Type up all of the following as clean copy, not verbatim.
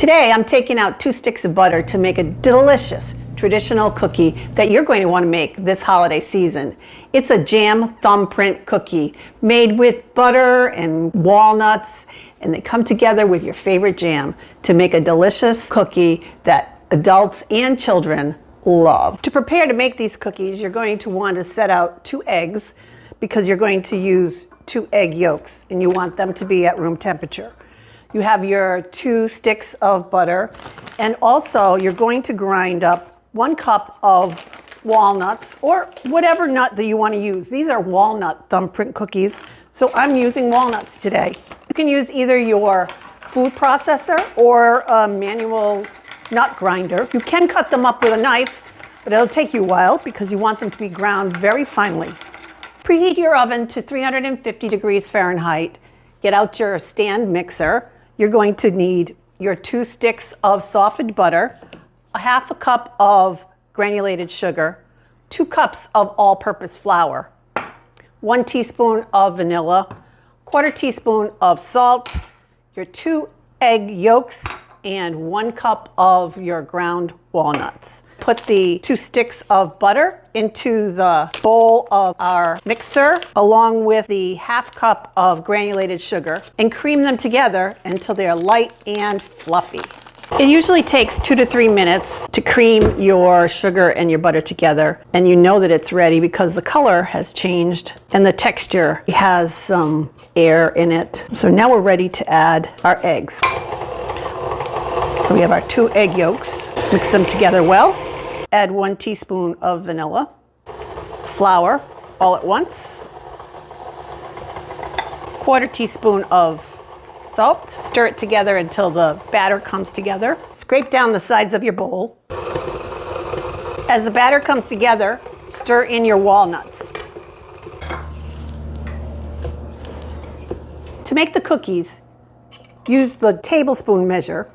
Today I'm taking out 2 sticks of butter to make a delicious traditional cookie that you're going to want to make this holiday season. It's a jam thumbprint cookie made with butter and walnuts, and they come together with your favorite jam to make a delicious cookie that adults and children love. To prepare to make these cookies, you're going to want to set out 2 eggs because you're going to use 2 egg yolks and you want them to be at room temperature. You have your 2 sticks of butter, and also you're going to grind up 1 cup of walnuts or whatever nut that you want to use. These are walnut thumbprint cookies, so I'm using walnuts today. You can use either your food processor or a manual nut grinder. You can cut them up with a knife, but it'll take you a while because you want them to be ground very finely. Preheat your oven to 350 degrees Fahrenheit. Get out your stand mixer. You're going to need your 2 sticks of softened butter, a 1/2 cup of granulated sugar, 2 cups of all-purpose flour, 1 teaspoon of vanilla, 1/4 teaspoon of salt, your 2 egg yolks, and 1 cup of your ground walnuts. Put the 2 sticks of butter into the bowl of our mixer along with the 1/2 cup of granulated sugar and cream them together until they're light and fluffy. It usually takes 2 to 3 minutes to cream your sugar and your butter together, and you know that it's ready because the color has changed and the texture has some air in it. So now we're ready to add our eggs. So we have our 2 egg yolks. Mix them together well. Add 1 teaspoon of vanilla, flour all at once, 1/4 teaspoon of salt. Stir it together until the batter comes together. Scrape down the sides of your bowl. As the batter comes together, stir in your walnuts. To make the cookies, use the tablespoon measure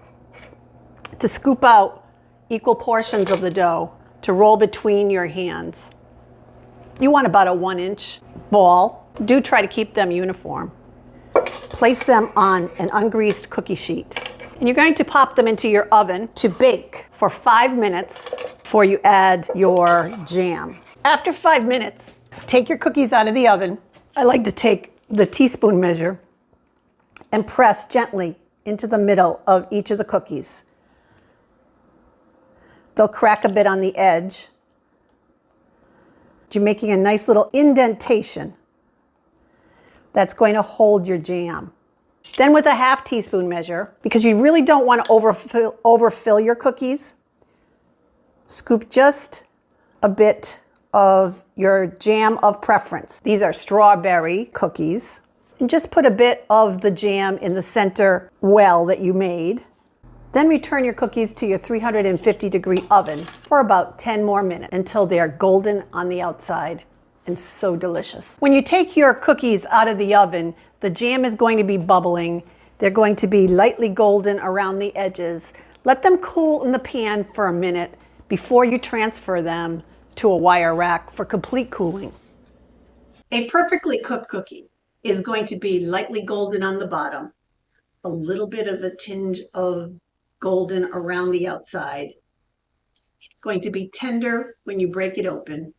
to scoop out equal portions of the dough to roll between your hands. You want about a 1-inch ball. Do try to keep them uniform. Place them on an ungreased cookie sheet. And you're going to pop them into your oven to bake for 5 minutes before you add your jam. After 5 minutes, take your cookies out of the oven. I like to take the teaspoon measure and press gently into the middle of each of the cookies. They'll crack a bit on the edge. You're making a nice little indentation that's going to hold your jam. Then with a 1/2 teaspoon measure, because you really don't want to overfill your cookies, scoop just a bit of your jam of preference. These are strawberry cookies. And just put a bit of the jam in the center well that you made. Then return your cookies to your 350 degree oven for about 10 more minutes until they're golden on the outside and so delicious. When you take your cookies out of the oven, the jam is going to be bubbling. They're going to be lightly golden around the edges. Let them cool in the pan for a minute before you transfer them to a wire rack for complete cooling. A perfectly cooked cookie is going to be lightly golden on the bottom, a little bit of a tinge of golden around the outside. It's going to be tender when you break it open.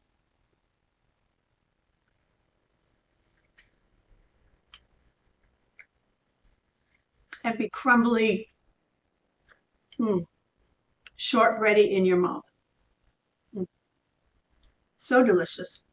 And be crumbly, shortbready in your mouth. So delicious.